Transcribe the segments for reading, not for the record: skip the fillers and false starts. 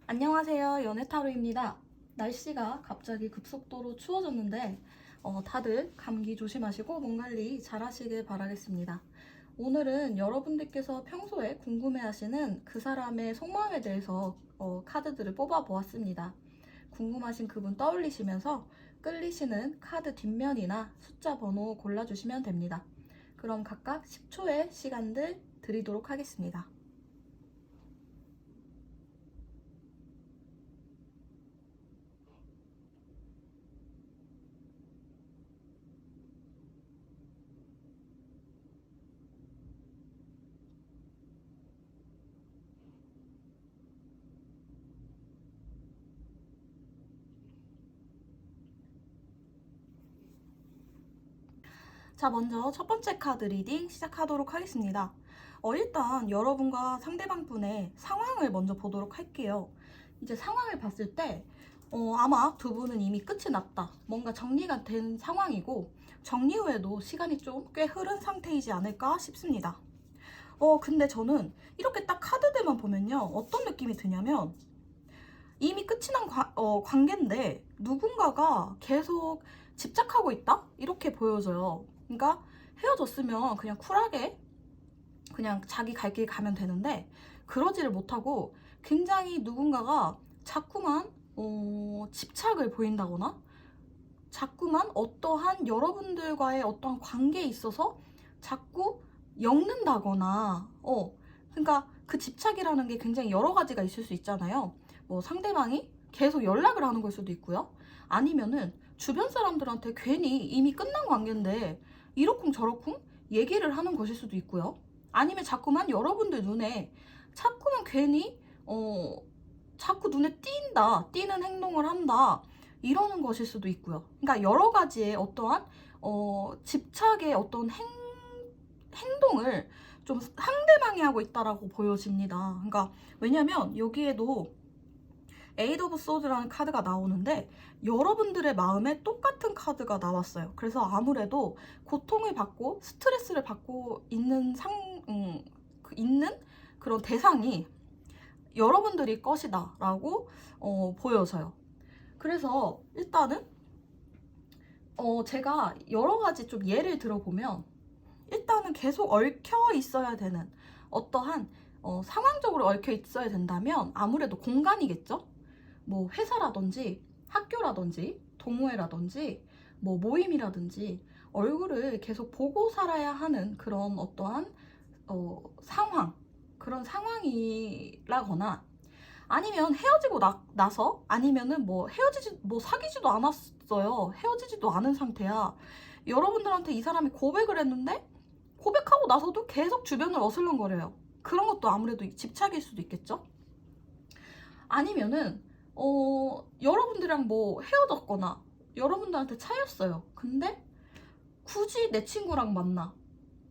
안녕하세요. 연애타로입니다. 날씨가 갑자기 급속도로 추워졌는데 다들 감기 조심하시고 몸 관리 잘 하시길 바라겠습니다. 오늘은 여러분들께서 평소에 궁금해하시는 그 사람의 속마음에 대해서 카드들을 뽑아 보았습니다. 궁금하신 그분 떠올리시면서 끌리시는 카드 뒷면이나 숫자 번호 골라주시면 됩니다. 그럼 각각 10초의 시간들 드리도록 하겠습니다. 자, 먼저 첫 번째 카드 리딩 시작하도록 하겠습니다. 일단 여러분과 상대방 분의 상황을 먼저 보도록 할게요. 이제 상황을 봤을 때 아마 두 분은 이미 끝이 났다. 뭔가 정리가 된 상황이고 정리 후에도 시간이 좀 꽤 흐른 상태이지 않을까 싶습니다. 근데 저는 이렇게 딱 카드들만 보면요. 어떤 느낌이 드냐면 이미 끝이 난 관계인데 누군가가 계속 집착하고 있다? 이렇게 보여져요. 그러니까 헤어졌으면 그냥 쿨하게 그냥 자기 갈 길 가면 되는데 그러지를 못하고 굉장히 누군가가 자꾸만 집착을 보인다거나 자꾸만 어떠한 여러분들과의 어떠한 관계에 있어서 자꾸 엮는다거나 그러니까 그 집착이라는 게 굉장히 여러 가지가 있을 수 있잖아요. 뭐 상대방이 계속 연락을 하는 걸 수도 있고요. 아니면은 주변 사람들한테 괜히 이미 끝난 관계인데 이러쿵저러쿵 얘기를 하는 것일 수도 있고요. 아니면 자꾸만 여러분들 눈에 자꾸만 괜히 자꾸 눈에 띄는 행동을 한다 이러는 것일 수도 있고요. 그러니까 여러 가지의 어떠한 집착의 어떤 행동을 좀 상대방이 하고 있다라고 보여집니다. 그러니까 왜냐면 여기에도 에이드 오브 소드라는 카드가 나오는데 여러분들의 마음에 똑같은 카드가 나왔어요. 그래서 아무래도 고통을 받고 스트레스를 받고 있는 있는 그런 대상이 여러분들이 것이다 라고 보여져요. 그래서 일단은 제가 여러 가지 좀 예를 들어보면 일단은 계속 얽혀 있어야 되는 어떠한 상황적으로 얽혀 있어야 된다면 아무래도 공간이겠죠? 뭐 회사라든지 학교라든지 동호회라든지 뭐 모임이라든지 얼굴을 계속 보고 살아야 하는 그런 어떠한 상황 그런 상황이라거나 아니면 헤어지고 나서 아니면은 뭐 사귀지도 않았어요. 헤어지지도 않은 상태야. 여러분들한테 이 사람이 고백을 했는데 고백하고 나서도 계속 주변을 어슬렁거려요. 그런 것도 아무래도 집착일 수도 있겠죠. 아니면은 여러분들이랑 뭐 헤어졌거나 여러분들한테 차였어요. 근데 굳이 내 친구랑 만나.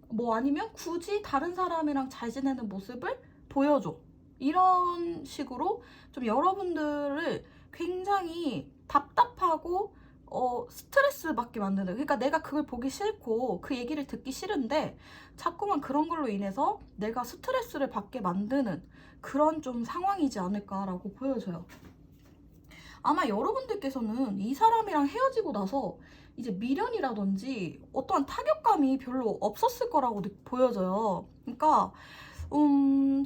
뭐 아니면 굳이 다른 사람이랑 잘 지내는 모습을 보여줘. 이런 식으로 좀 여러분들을 굉장히 답답하고 스트레스 받게 만드는, 그러니까 내가 그걸 보기 싫고 그 얘기를 듣기 싫은데 자꾸만 그런 걸로 인해서 내가 스트레스를 받게 만드는 그런 좀 상황이지 않을까라고 보여져요. 아마 여러분들께서는 이 사람이랑 헤어지고 나서 이제 미련이라든지 어떠한 타격감이 별로 없었을 거라고 보여져요. 그러니까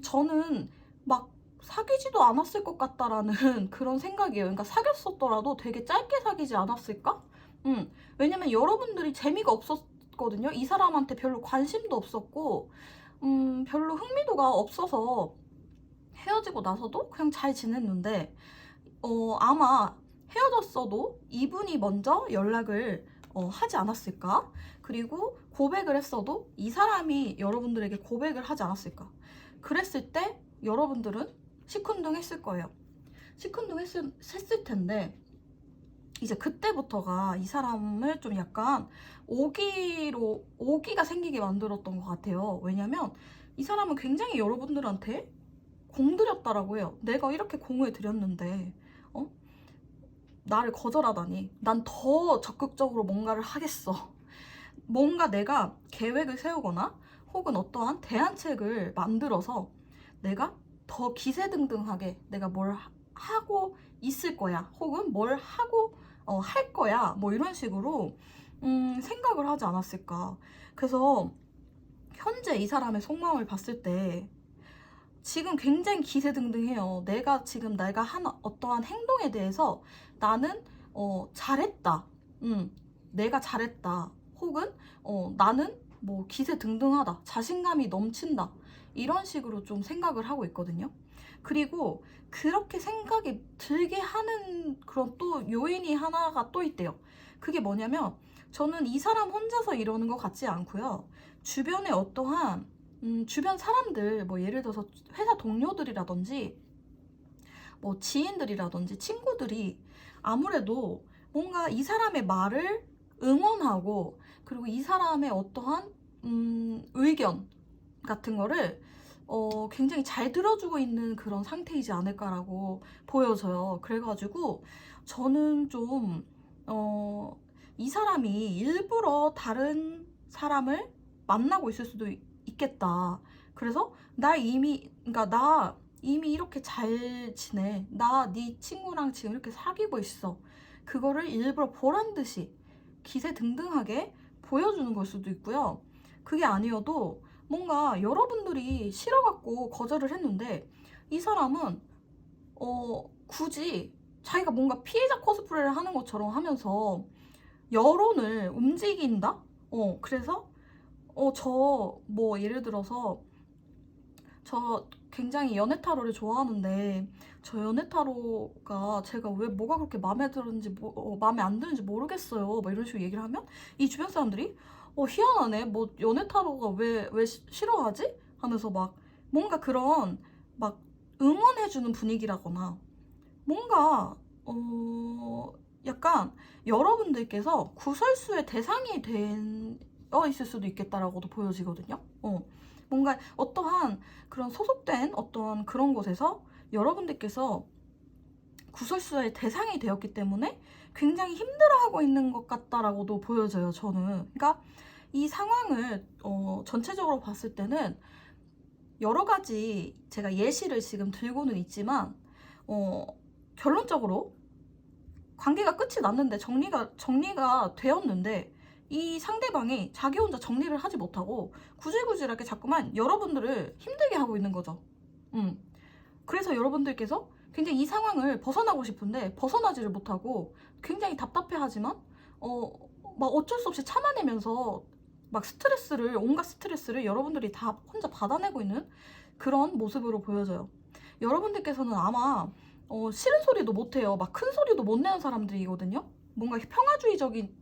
저는 막 사귀지도 않았을 것 같다라는 그런 생각이에요. 그러니까 사귀었었더라도 되게 짧게 사귀지 않았을까? 왜냐면 여러분들이 재미가 없었거든요. 이 사람한테 별로 관심도 없었고, 별로 흥미도가 없어서 헤어지고 나서도 그냥 잘 지냈는데, 아마 헤어졌어도 이분이 먼저 연락을 하지 않았을까? 그리고 고백을 했어도 이 사람이 여러분들에게 고백을 하지 않았을까? 그랬을 때 여러분들은 시큰둥했을 거예요. 시큰둥했을 텐데 이제 그때부터가 이 사람을 좀 약간 오기가 생기게 만들었던 것 같아요. 왜냐면 이 사람은 굉장히 여러분들한테 공들였다라고 해요. 내가 이렇게 공을 들였는데 나를 거절하다니. 난 더 적극적으로 뭔가를 하겠어. 뭔가 내가 계획을 세우거나 혹은 어떠한 대안책을 만들어서 내가 더 기세등등하게 내가 뭘 하고 있을 거야, 혹은 뭘 하고 할 거야, 뭐 이런 식으로 생각을 하지 않았을까. 그래서 현재 이 사람의 속마음을 봤을 때 지금 굉장히 기세등등해요. 내가 한 어떠한 행동에 대해서 나는 잘했다, 내가 잘했다, 혹은 나는 뭐 기세등등하다, 자신감이 넘친다, 이런 식으로 좀 생각을 하고 있거든요. 그리고 그렇게 생각이 들게 하는 그런 또 요인이 하나가 또 있대요. 그게 뭐냐면, 저는 이 사람 혼자서 이러는 것 같지 않고요, 주변에 어떠한 주변 사람들, 뭐 예를 들어서 회사 동료들이라든지 뭐 지인들이라든지 친구들이 아무래도 뭔가 이 사람의 말을 응원하고, 그리고 이 사람의 어떠한 의견 같은 거를 굉장히 잘 들어주고 있는 그런 상태이지 않을까라고 보여져요. 그래가지고 저는 좀 이 사람이 일부러 다른 사람을 만나고 있을 수도 있겠다. 그래서 그러니까 나 이미 이렇게 잘 지내, 나 네 친구랑 지금 이렇게 사귀고 있어, 그거를 일부러 보란 듯이 기세등등하게 보여주는 걸 수도 있고요. 그게 아니어도 뭔가 여러분들이 싫어갖고 거절을 했는데, 이 사람은 굳이 자기가 뭔가 피해자 코스프레를 하는 것처럼 하면서 여론을 움직인다? 그래서 저 뭐 예를 들어서 저 굉장히 연애타로를 좋아하는데, 저 연애타로가 제가 왜 뭐가 그렇게 마음에 들었는지 마음에 안 드는지 모르겠어요, 뭐 이런 식으로 얘기를 하면 이 주변 사람들이 희한하네, 뭐 연애타로가 왜 싫어하지? 하면서 막 뭔가 그런 막 응원해주는 분위기라거나, 뭔가 약간 여러분들께서 구설수의 대상이 되어 있을 수도 있겠다라고도 보여지거든요. 뭔가 어떠한 그런 소속된 어떠한 그런 곳에서 여러분들께서 구설수의 대상이 되었기 때문에 굉장히 힘들어하고 있는 것 같다라고도 보여져요, 저는. 그러니까 이 상황을 전체적으로 봤을 때는 여러 가지 제가 예시를 지금 들고는 있지만, 결론적으로 관계가 끝이 났는데, 정리가 되었는데, 이 상대방이 자기 혼자 정리를 하지 못하고 구질구질하게 자꾸만 여러분들을 힘들게 하고 있는 거죠. 그래서 여러분들께서 굉장히 이 상황을 벗어나고 싶은데 벗어나지를 못하고 굉장히 답답해하지만 막 어쩔 수 없이 참아내면서 막 온갖 스트레스를 여러분들이 다 혼자 받아내고 있는 그런 모습으로 보여져요. 여러분들께서는 아마 싫은 소리도 못해요. 막 큰 소리도 못 내는 사람들이거든요. 뭔가 평화주의자적인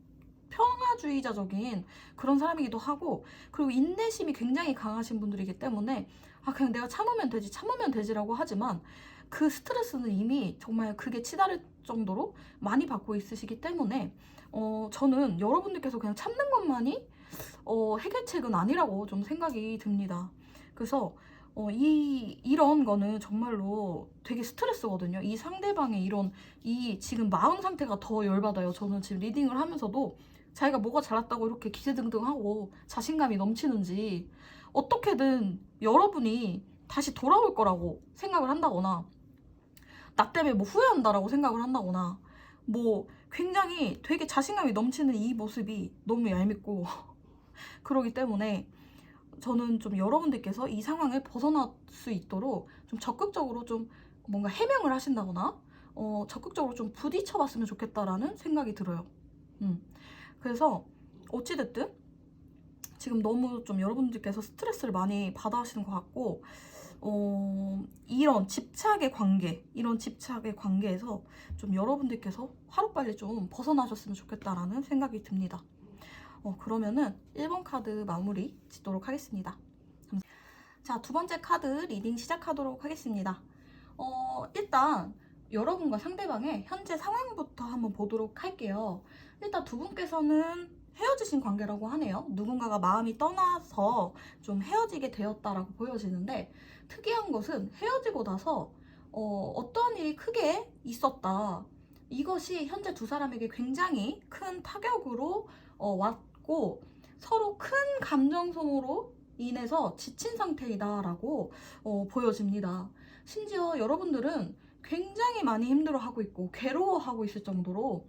그런 사람이기도 하고, 그리고 인내심이 굉장히 강하신 분들이기 때문에 그냥 내가 참으면 되지라고 하지만, 그 스트레스는 이미 정말 극에 치달을 정도로 많이 받고 있으시기 때문에 저는 여러분들께서 그냥 참는 것만이 해결책은 아니라고 좀 생각이 듭니다. 그래서 이런 거는 정말로 되게 스트레스거든요. 이 상대방의 이 지금 마음 상태가 더 열받아요. 저는 지금 리딩을 하면서도 자기가 뭐가 잘났다고 이렇게 기세등등하고 자신감이 넘치는지, 어떻게든 여러분이 다시 돌아올 거라고 생각을 한다거나, 나 때문에 뭐 후회한다라고 생각을 한다거나, 뭐 굉장히 되게 자신감이 넘치는 이 모습이 너무 얄밉고 그러기 때문에 저는 좀 여러분들께서 이 상황을 벗어날 수 있도록 좀 적극적으로 좀 뭔가 해명을 하신다거나 적극적으로 좀 부딪혀봤으면 좋겠다라는 생각이 들어요. 그래서 어찌됐든 지금 너무 좀 여러분들께서 스트레스를 많이 받아 하시는 것 같고, 이런 집착의 관계에서 좀 여러분들께서 하루빨리 좀 벗어나셨으면 좋겠다라는 생각이 듭니다. 그러면은 1번 카드 마무리 짓도록 하겠습니다. 자, 두 번째 카드 리딩 시작하도록 하겠습니다. 일단 여러분과 상대방의 현재 상황부터 한번 보도록 할게요. 일단 두 분께서는 헤어지신 관계라고 하네요. 누군가가 마음이 떠나서 좀 헤어지게 되었다라고 보여지는데, 특이한 것은 헤어지고 나서 어떠한 일이 크게 있었다, 이것이 현재 두 사람에게 굉장히 큰 타격으로 왔고, 서로 큰 감정 소모로 인해서 지친 상태이다라고 보여집니다. 심지어 여러분들은 굉장히 많이 힘들어하고 있고 괴로워하고 있을 정도로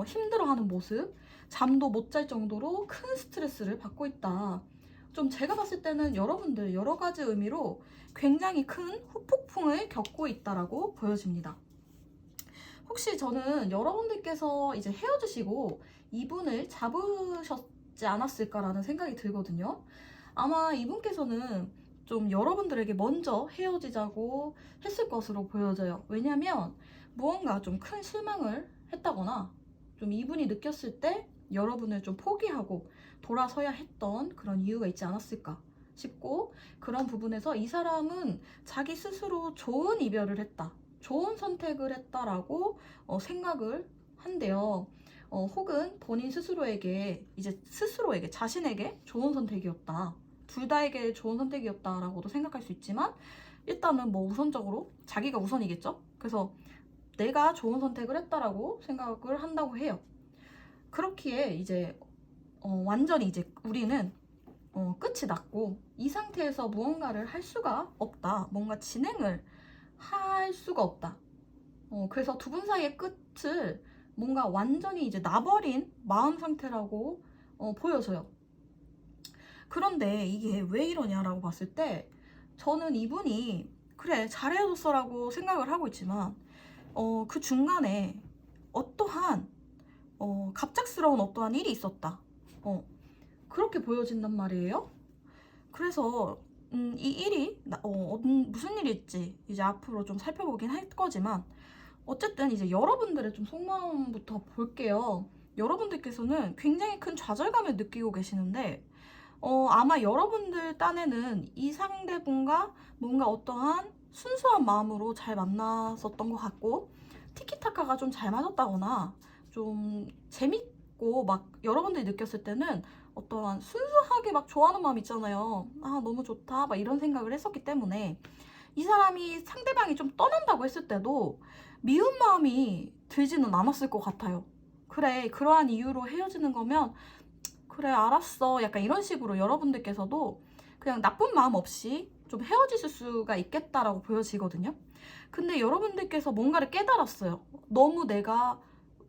힘들어하는 모습, 잠도 못 잘 정도로 큰 스트레스를 받고 있다. 좀 제가 봤을 때는 여러분들 여러 가지 의미로 굉장히 큰 후폭풍을 겪고 있다라고 보여집니다. 혹시 저는 여러분들께서 이제 헤어지시고 이분을 잡으셨지 않았을까라는 생각이 들거든요. 아마 이분께서는 좀 여러분들에게 먼저 헤어지자고 했을 것으로 보여져요. 왜냐면 무언가 좀 큰 실망을 했다거나 좀 이분이 느꼈을 때 여러분을 좀 포기하고 돌아서야 했던 그런 이유가 있지 않았을까 싶고, 그런 부분에서 이 사람은 자기 스스로 좋은 이별을 했다, 좋은 선택을 했다라고 생각을 한대요. 혹은 본인 스스로에게 자신에게 좋은 선택이었다, 둘 다에게 좋은 선택이었다라고도 생각할 수 있지만, 일단은 뭐 우선적으로 자기가 우선이겠죠. 그래서 내가 좋은 선택을 했다라고 생각을 한다고 해요. 그렇기에 이제 완전히 이제 우리는 끝이 났고 이 상태에서 무언가를 할 수가 없다, 뭔가 진행을 할 수가 없다. 그래서 두 분 사이의 끝을 뭔가 완전히 이제 나버린 마음 상태라고 보여져요. 그런데 이게 왜 이러냐라고 봤을 때, 저는 이분이 그래 잘 헤어졌어라고 생각을 하고 있지만 그 중간에 어떠한 갑작스러운 어떠한 일이 있었다, 그렇게 보여진단 말이에요. 그래서 이 일이 무슨 일일지 이제 앞으로 좀 살펴보긴 할 거지만, 어쨌든 이제 여러분들의 좀 속마음부터 볼게요. 여러분들께서는 굉장히 큰 좌절감을 느끼고 계시는데 아마 여러분들 딴에는 이 상대분과 뭔가 어떠한 순수한 마음으로 잘 만났었던 것 같고, 티키타카가 좀 잘 맞았다거나 좀 재밌고 막 여러분들이 느꼈을 때는 어떠한 순수하게 막 좋아하는 마음 있잖아요. 아 너무 좋다 막 이런 생각을 했었기 때문에, 이 사람이 상대방이 좀 떠난다고 했을 때도 미운 마음이 들지는 않았을 것 같아요. 그래 그러한 이유로 헤어지는 거면 그래 알았어 약간 이런 식으로 여러분들께서도 그냥 나쁜 마음 없이 좀 헤어지실 수가 있겠다라고 보여지거든요. 근데 여러분들께서 뭔가를 깨달았어요. 너무 내가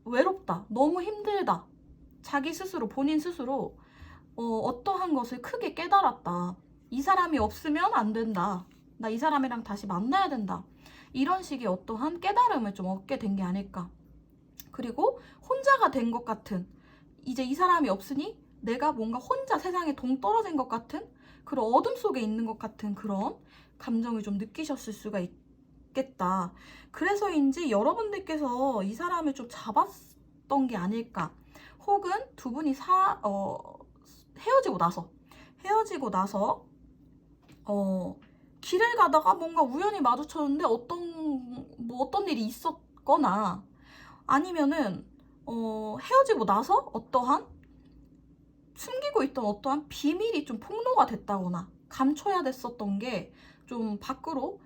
외롭다, 너무 힘들다, 자기 스스로 본인 스스로 어떠한 것을 크게 깨달았다. 이 사람이 없으면 안 된다, 나 이 사람이랑 다시 만나야 된다, 이런 식의 어떠한 깨달음을 좀 얻게 된 게 아닐까. 그리고 혼자가 된 것 같은, 이제 이 사람이 없으니 내가 뭔가 혼자 세상에 동떨어진 것 같은 그런 어둠 속에 있는 것 같은 그런 감정을 좀 느끼셨을 수가 있겠다. 그래서인지 여러분들께서 이 사람을 좀 잡았던 게 아닐까. 혹은 두 분이 헤어지고 나서 길을 가다가 뭔가 우연히 마주쳤는데 어떤 일이 있었거나, 아니면은 헤어지고 나서 어떠한 숨기고 있던 어떠한 비밀이 좀 폭로가 됐다거나, 감춰야 됐었던 게 좀 밖으로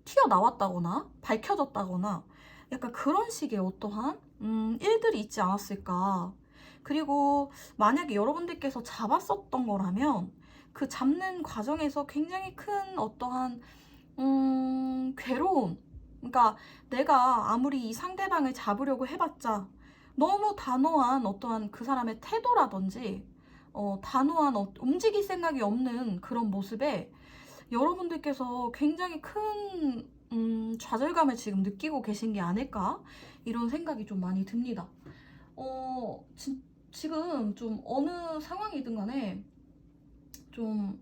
튀어나왔다거나 밝혀졌다거나, 약간 그런 식의 어떠한 일들이 있지 않았을까. 그리고 만약에 여러분들께서 잡았었던 거라면 그 잡는 과정에서 굉장히 큰 어떠한 괴로움, 그러니까 내가 아무리 이 상대방을 잡으려고 해봤자 너무 단호한 어떠한 그 사람의 태도라든지 단호한 움직일 생각이 없는 그런 모습에 여러분들께서 굉장히 큰 좌절감을 지금 느끼고 계신 게 아닐까, 이런 생각이 좀 많이 듭니다. 지금 좀 어느 상황이든 간에 좀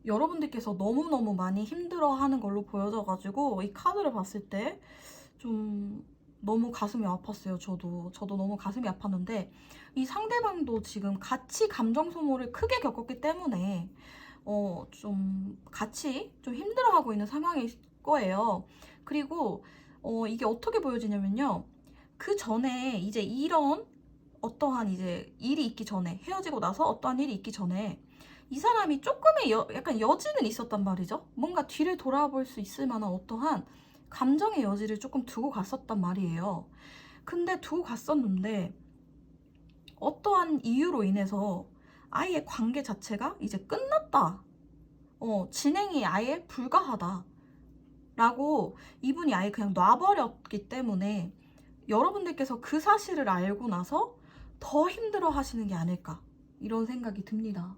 여러분들께서 너무너무 많이 힘들어하는 걸로 보여져가지고 이 카드를 봤을 때 좀 너무 가슴이 아팠어요. 저도 너무 가슴이 아팠는데, 이 상대방도 지금 같이 감정 소모를 크게 겪었기 때문에 좀 같이 좀 힘들어하고 있는 상황일 거예요. 그리고 이게 어떻게 보여지냐면요, 그 전에 이제 이런 어떠한 이제 일이 있기 전에, 헤어지고 나서 어떠한 일이 있기 전에 이 사람이 조금의 약간 여지는 있었단 말이죠. 뭔가 뒤를 돌아볼 수 있을 만한 어떠한 감정의 여지를 조금 두고 갔었단 말이에요. 근데 두고 갔었는데 어떠한 이유로 인해서 아예 관계 자체가 이제 끝났다, 진행이 아예 불가하다, 라고 이분이 아예 그냥 놔버렸기 때문에 여러분들께서 그 사실을 알고 나서 더 힘들어 하시는 게 아닐까, 이런 생각이 듭니다.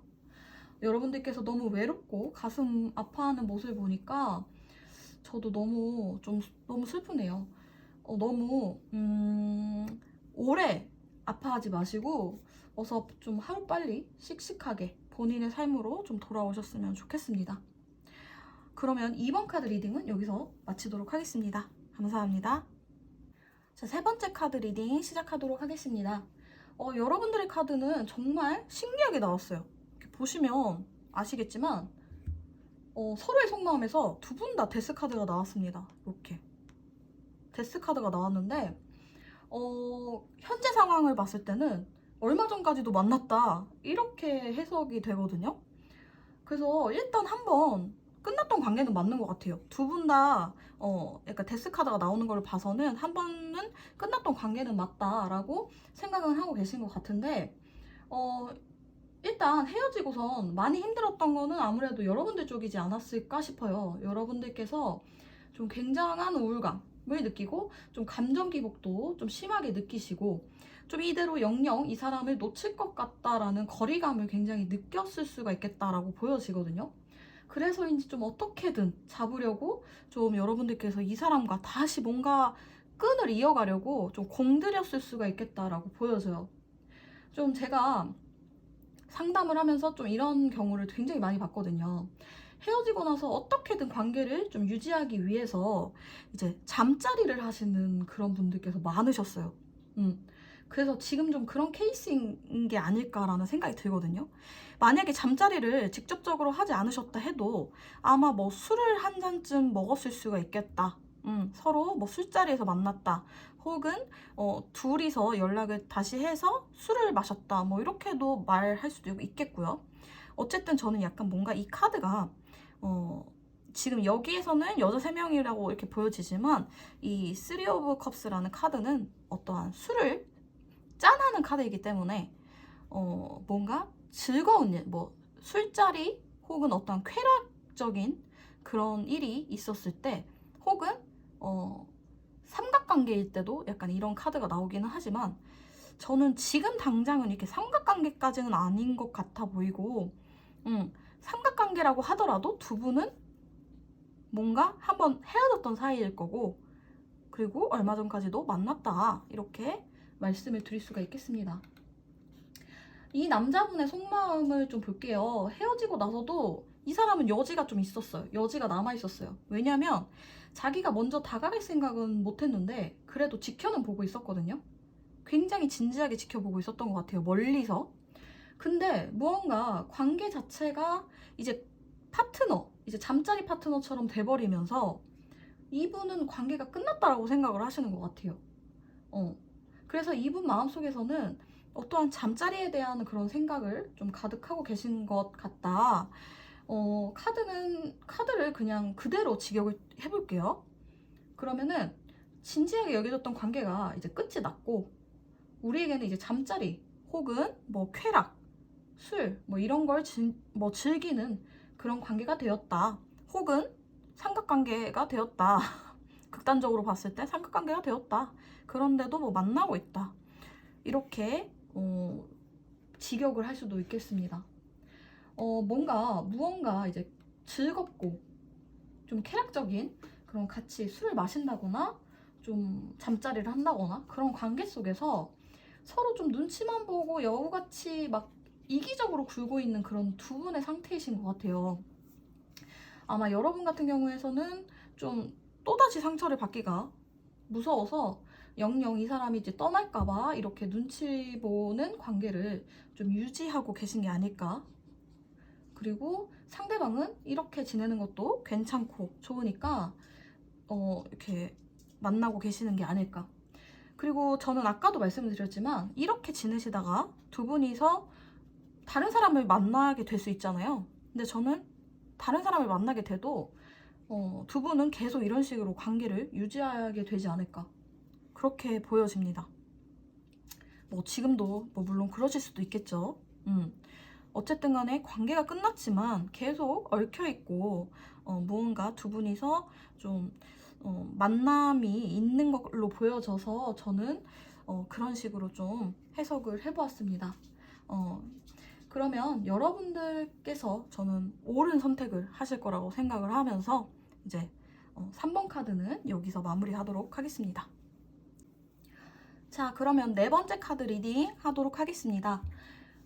여러분들께서 너무 외롭고 가슴 아파하는 모습을 보니까 저도 너무 슬프네요. 너무 오래 아파하지 마시고 어서 좀 하루빨리 씩씩하게 본인의 삶으로 좀 돌아오셨으면 좋겠습니다. 그러면 2번 카드 리딩은 여기서 마치도록 하겠습니다. 감사합니다. 자, 세 번째 카드 리딩 시작하도록 하겠습니다. 여러분들의 카드는 정말 신기하게 나왔어요. 이렇게 보시면 아시겠지만 서로의 속마음에서 두 분 다 데스 카드가 나왔습니다. 이렇게 데스 카드가 나왔는데 현재 상황을 봤을 때는 얼마 전까지도 만났다, 이렇게 해석이 되거든요. 그래서 일단 한번 끝났던 관계는 맞는 것 같아요. 두 분 다 약간 데스 카드가 나오는 걸 봐서는 한 번은 끝났던 관계는 맞다라고 생각은 하고 계신 것 같은데, 일단 헤어지고선 많이 힘들었던 거는 아무래도 여러분들 쪽이지 않았을까 싶어요. 여러분들께서 좀 굉장한 우울감을 느끼고 좀 감정 기복도 좀 심하게 느끼시고 좀 이대로 영영 이 사람을 놓칠 것 같다라는 거리감을 굉장히 느꼈을 수가 있겠다라고 보여지거든요. 그래서인지 좀 어떻게든 잡으려고 좀 여러분들께서 이 사람과 다시 뭔가 끈을 이어가려고 좀 공들였을 수가 있겠다라고 보여져요. 좀 제가 상담을 하면서 좀 이런 경우를 굉장히 많이 봤거든요. 헤어지고 나서 어떻게든 관계를 좀 유지하기 위해서 이제 잠자리를 하시는 그런 분들께서 많으셨어요. 그래서 지금 좀 그런 케이스인 게 아닐까라는 생각이 들거든요. 만약에 잠자리를 직접적으로 하지 않으셨다 해도 아마 뭐 술을 한 잔쯤 먹었을 수가 있겠다. 서로 뭐 술자리에서 만났다. 혹은 둘이서 연락을 다시 해서 술을 마셨다. 뭐 이렇게도 말할 수도 있겠고요. 어쨌든 저는 약간 뭔가 이 카드가 지금 여기에서는 여자 3명이라고 이렇게 보여지지만 이 쓰리 오브 컵스라는 카드는 어떠한 술을 짠하는 카드이기 때문에 뭔가 즐거운 일, 뭐 술자리 혹은 어떤 쾌락적인 그런 일이 있었을 때, 혹은 삼각관계일 때도 약간 이런 카드가 나오기는 하지만 저는 지금 당장은 이렇게 삼각관계까지는 아닌 것 같아 보이고, 삼각관계라고 하더라도 두 분은 뭔가 한번 헤어졌던 사이일 거고, 그리고 얼마 전까지도 만났다, 이렇게 말씀을 드릴 수가 있겠습니다. 이 남자분의 속마음을 좀 볼게요. 헤어지고 나서도 이 사람은 여지가 좀 있었어요. 여지가 남아있었어요. 왜냐면 자기가 먼저 다가갈 생각은 못했는데 그래도 지켜는 보고 있었거든요. 굉장히 진지하게 지켜보고 있었던 것 같아요. 멀리서. 근데 무언가 관계 자체가 이제 파트너, 이제 잠자리 파트너처럼 돼버리면서 이분은 관계가 끝났다라고 생각을 하시는 것 같아요. 그래서 이분 마음속에서는 어떠한 잠자리에 대한 그런 생각을 좀 가득하고 계신 것 같다. 카드를 그냥 그대로 직역을 해볼게요. 그러면은 진지하게 여겨졌던 관계가 이제 끝이 났고, 우리에게는 이제 잠자리 혹은 뭐 쾌락, 술, 뭐 이런 걸 즐기는 그런 관계가 되었다. 혹은 삼각관계가 되었다. 극단적으로 봤을 때 삼각관계가 되었다. 그런데도 뭐 만나고 있다. 이렇게 직역을 할 수도 있겠습니다. 무언가 이제 즐겁고 좀 쾌락적인 그런 같이 술을 마신다거나 좀 잠자리를 한다거나 그런 관계 속에서 서로 좀 눈치만 보고 여우같이 막 이기적으로 굴고 있는 그런 두 분의 상태이신 것 같아요. 아마 여러분 같은 경우에서는 좀 또다시 상처를 받기가 무서워서 영영 이 사람이 이제 떠날까봐 이렇게 눈치 보는 관계를 좀 유지하고 계신 게 아닐까. 그리고 상대방은 이렇게 지내는 것도 괜찮고 좋으니까 이렇게 만나고 계시는 게 아닐까. 그리고 저는 아까도 말씀드렸지만 이렇게 지내시다가 두 분이서 다른 사람을 만나게 될 수 있잖아요. 근데 저는 다른 사람을 만나게 돼도 두 분은 계속 이런 식으로 관계를 유지하게 되지 않을까, 그렇게 보여집니다. 뭐 지금도 뭐 물론 그러실 수도 있겠죠. 어쨌든 간에 관계가 끝났지만 계속 얽혀있고 무언가 두 분이서 좀 만남이 있는 걸로 보여져서 저는 그런 식으로 좀 해석을 해보았습니다. 그러면 여러분들께서 저는 옳은 선택을 하실 거라고 생각을 하면서 이제 3번 카드는 여기서 마무리하도록 하겠습니다. 자, 그러면 네 번째 카드 리딩 하도록 하겠습니다.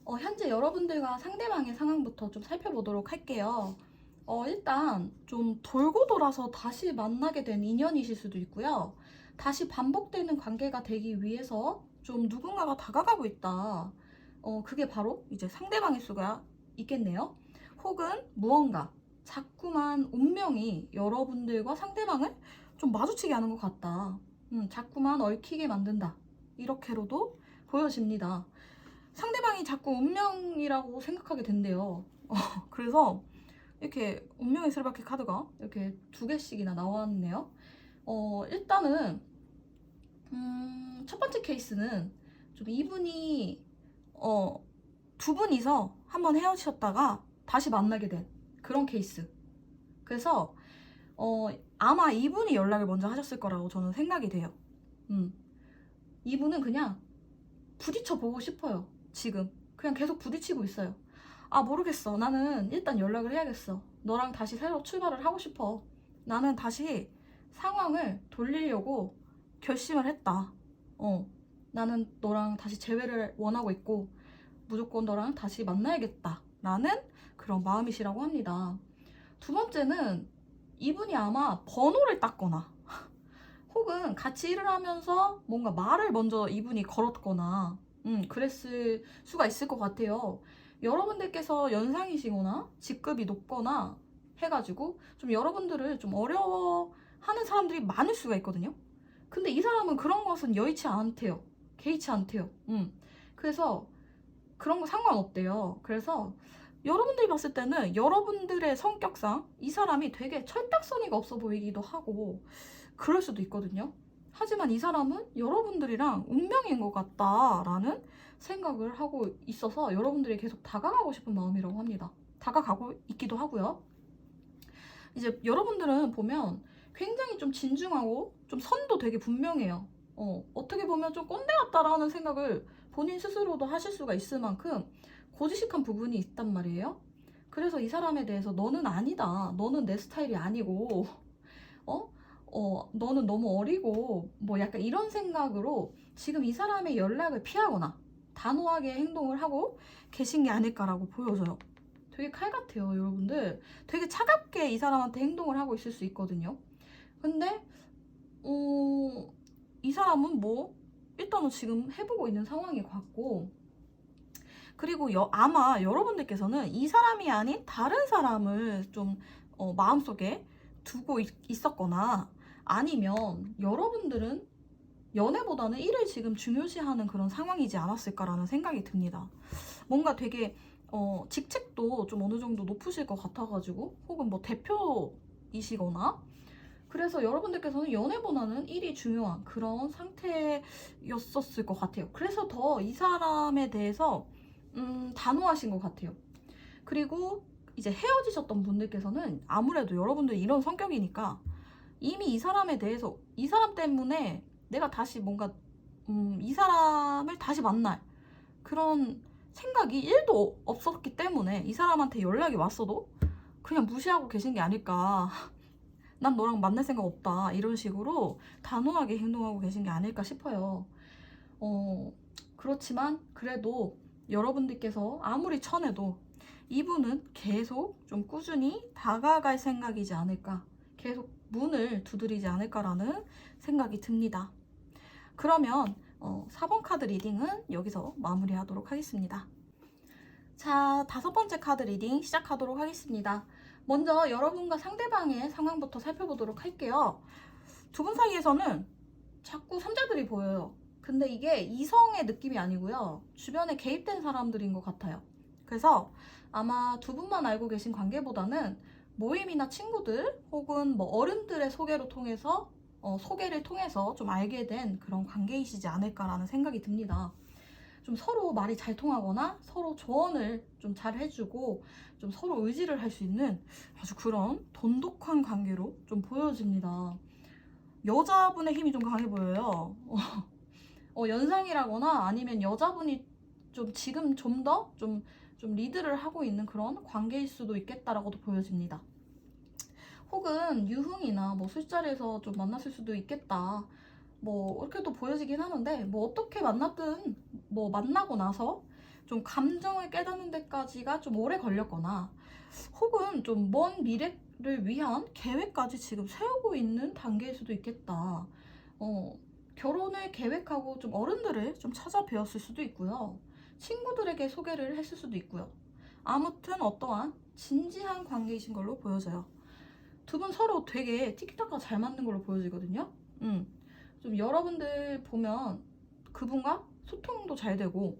현재 여러분들과 상대방의 상황부터 좀 살펴보도록 할게요. 일단 좀 돌고 돌아서 다시 만나게 된 인연이실 수도 있고요. 다시 반복되는 관계가 되기 위해서 좀 누군가가 다가가고 있다. 그게 바로 이제 상대방일 수가 있겠네요. 혹은 무언가 자꾸만 운명이 여러분들과 상대방을 좀 마주치게 하는 것 같다. 자꾸만 얽히게 만든다. 이렇게로도 보여집니다. 상대방이 자꾸 운명이라고 생각하게 된대요. 그래서 이렇게 운명의 스르바키 카드가 이렇게 2개씩이나 나왔네요. 일단은 첫 번째 케이스는 좀 이분이 두 분이서 한번 헤어지셨다가 다시 만나게 된 그런 케이스. 그래서 아마 이분이 연락을 먼저 하셨을 거라고 저는 생각이 돼요. 이분은 그냥 부딪혀 보고 싶어요. 지금 그냥 계속 부딪히고 있어요. 아, 모르겠어. 나는 일단 연락을 해야겠어. 너랑 다시 새로 출발을 하고 싶어. 나는 다시 상황을 돌리려고 결심을 했다. 나는 너랑 다시 재회를 원하고 있고 무조건 너랑 다시 만나야겠다 라는 그런 마음이시라고 합니다. 두 번째는 이분이 아마 번호를 땄거나 혹은 같이 일을 하면서 뭔가 말을 먼저 이분이 걸었거나 그랬을 수가 있을 것 같아요. 여러분들께서 연상이시거나 직급이 높거나 해가지고 좀 여러분들을 좀 어려워하는 사람들이 많을 수가 있거든요. 근데 이 사람은 그런 것은 여의치 않대요. 개의치 않대요. 그래서 그런 거 상관없대요. 그래서 여러분들이 봤을 때는 여러분들의 성격상 이 사람이 되게 철딱서니가 없어 보이기도 하고 그럴 수도 있거든요. 하지만 이 사람은 여러분들이랑 운명인 것 같다라는 생각을 하고 있어서 여러분들이 계속 다가가고 싶은 마음이라고 합니다. 다가가고 있기도 하고요. 이제 여러분들은 보면 굉장히 좀 진중하고 좀 선도 되게 분명해요. 어떻게 보면 좀 꼰대 같다라는 생각을 본인 스스로도 하실 수가 있을 만큼 고지식한 부분이 있단 말이에요. 그래서 이 사람에 대해서 너는 아니다. 너는 내 스타일이 아니고 너는 너무 어리고 뭐 약간 이런 생각으로 지금 이 사람의 연락을 피하거나 단호하게 행동을 하고 계신 게 아닐까라고 보여져요. 되게 칼 같아요, 여러분들. 되게 차갑게 이 사람한테 행동을 하고 있을 수 있거든요. 근데 이 사람은 뭐 일단은 지금 해보고 있는 상황인 것 같고, 그리고 아마 여러분들께서는 이 사람이 아닌 다른 사람을 좀 마음속에 두고 있었거나 아니면 여러분들은 연애보다는 일을 지금 중요시하는 그런 상황이지 않았을까라는 생각이 듭니다. 뭔가 되게 직책도 좀 어느 정도 높으실 것 같아가지고 혹은 뭐 대표이시거나 그래서 여러분들께서는 연애보다는 일이 중요한 그런 상태였었을 것 같아요. 그래서 더 이 사람에 대해서 단호하신 것 같아요. 그리고 이제 헤어지셨던 분들께서는 아무래도 여러분들 이런 성격이니까 이미 이 사람에 대해서 이 사람 때문에 내가 다시 뭔가 이 사람을 다시 만날 그런 생각이 1도 없었기 때문에 이 사람한테 연락이 왔어도 그냥 무시하고 계신 게 아닐까. 난 너랑 만날 생각 없다. 이런 식으로 단호하게 행동하고 계신 게 아닐까 싶어요. 그렇지만 그래도 여러분들께서 아무리 쳐내도 이분은 계속 좀 꾸준히 다가갈 생각이지 않을까. 계속 문을 두드리지 않을까라는 생각이 듭니다. 그러면 4번 카드 리딩은 여기서 마무리하도록 하겠습니다. 자, 5번째 카드 리딩 시작하도록 하겠습니다. 먼저 여러분과 상대방의 상황부터 살펴보도록 할게요. 두 분 사이에서는 자꾸 삼자들이 보여요. 근데 이게 이성의 느낌이 아니고요. 주변에 개입된 사람들인 것 같아요. 그래서 아마 두 분만 알고 계신 관계보다는 모임이나 친구들 혹은 뭐 어른들의 소개를 통해서 좀 알게 된 그런 관계이시지 않을까라는 생각이 듭니다. 좀 서로 말이 잘 통하거나 서로 조언을 좀 잘 해주고 좀 서로 의지를 할 수 있는 아주 그런 돈독한 관계로 좀 보여집니다. 여자분의 힘이 좀 강해 보여요. 연상이라거나 아니면 여자분이 좀 지금 좀 더 좀 리드를 하고 있는 그런 관계일 수도 있겠다라고도 보여집니다. 혹은 유흥이나 뭐 술자리에서 좀 만났을 수도 있겠다. 뭐 이렇게도 보여지긴 하는데 뭐 어떻게 만났든 뭐 만나고 나서 좀 감정을 깨닫는 데까지가 좀 오래 걸렸거나 혹은 좀 먼 미래를 위한 계획까지 지금 세우고 있는 단계일 수도 있겠다. 결혼을 계획하고 좀 어른들을 좀 찾아뵈었을 수도 있고요. 친구들에게 소개를 했을 수도 있고요. 아무튼 어떠한 진지한 관계이신 걸로 보여져요. 두 분 서로 되게 티키타카 잘 맞는 걸로 보여지거든요. 좀 여러분들 보면 그분과 소통도 잘 되고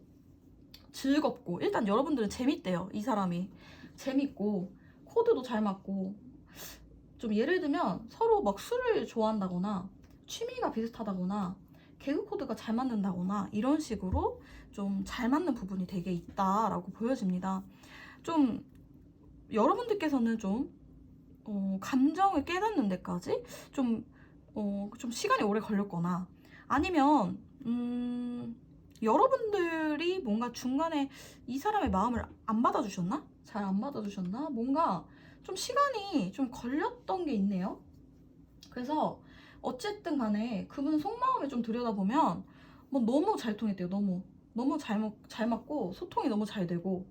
즐겁고 일단 여러분들은 재밌대요. 이 사람이 재밌고 코드도 잘 맞고 좀 예를 들면 서로 막 술을 좋아한다거나 취미가 비슷하다거나 개그 코드가 잘 맞는다거나 이런 식으로 좀 잘 맞는 부분이 되게 있다라고 보여집니다. 좀 여러분들께서는 좀 감정을 깨닫는 데까지 좀 시간이 오래 걸렸거나 아니면 여러분들이 뭔가 중간에 이 사람의 마음을 안 받아주셨나? 잘 안 받아주셨나? 뭔가 좀 시간이 좀 걸렸던 게 있네요. 그래서 어쨌든 간에 그분 속마음을 좀 들여다보면 뭐 너무 잘 통했대요. 너무 잘 맞고 소통이 너무 잘 되고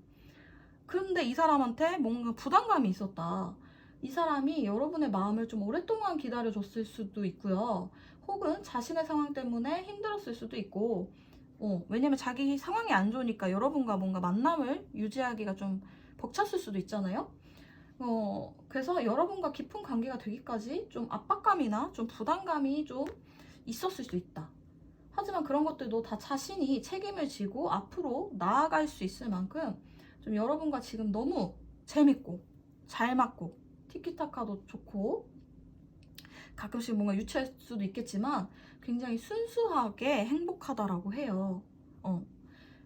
그런데 이 사람한테 뭔가 부담감이 있었다. 이 사람이 여러분의 마음을 좀 오랫동안 기다려줬을 수도 있고요. 혹은 자신의 상황 때문에 힘들었을 수도 있고 왜냐면 자기 상황이 안 좋으니까 여러분과 뭔가 만남을 유지하기가 좀 벅찼을 수도 있잖아요. 그래서 여러분과 깊은 관계가 되기까지 좀 압박감이나 좀 부담감이 좀 있었을 수 있다. 하지만 그런 것들도 다 자신이 책임을 지고 앞으로 나아갈 수 있을 만큼 좀 여러분과 지금 너무 재밌고 잘 맞고 티키타카도 좋고 가끔씩 뭔가 유치할 수도 있겠지만 굉장히 순수하게 행복하다라고 해요.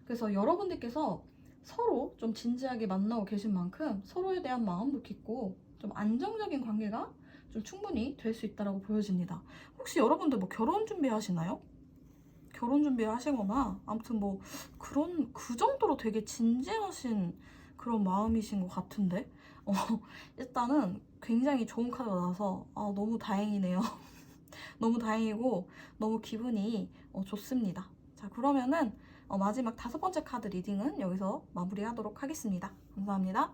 그래서 여러분들께서 서로 좀 진지하게 만나고 계신 만큼 서로에 대한 마음도 깊고 좀 안정적인 관계가 좀 충분히 될 수 있다라고 보여집니다. 혹시 여러분들 뭐 결혼 준비하시나요? 결혼 준비하시거나 아무튼 뭐 그 정도로 되게 진지하신 그런 마음이신 것 같은데 일단은 굉장히 좋은 카드가 나와서 너무 다행이네요. 너무 다행이고 너무 기분이 좋습니다. 자, 그러면은 마지막 5번째 카드 리딩은 여기서 마무리하도록 하겠습니다. 감사합니다.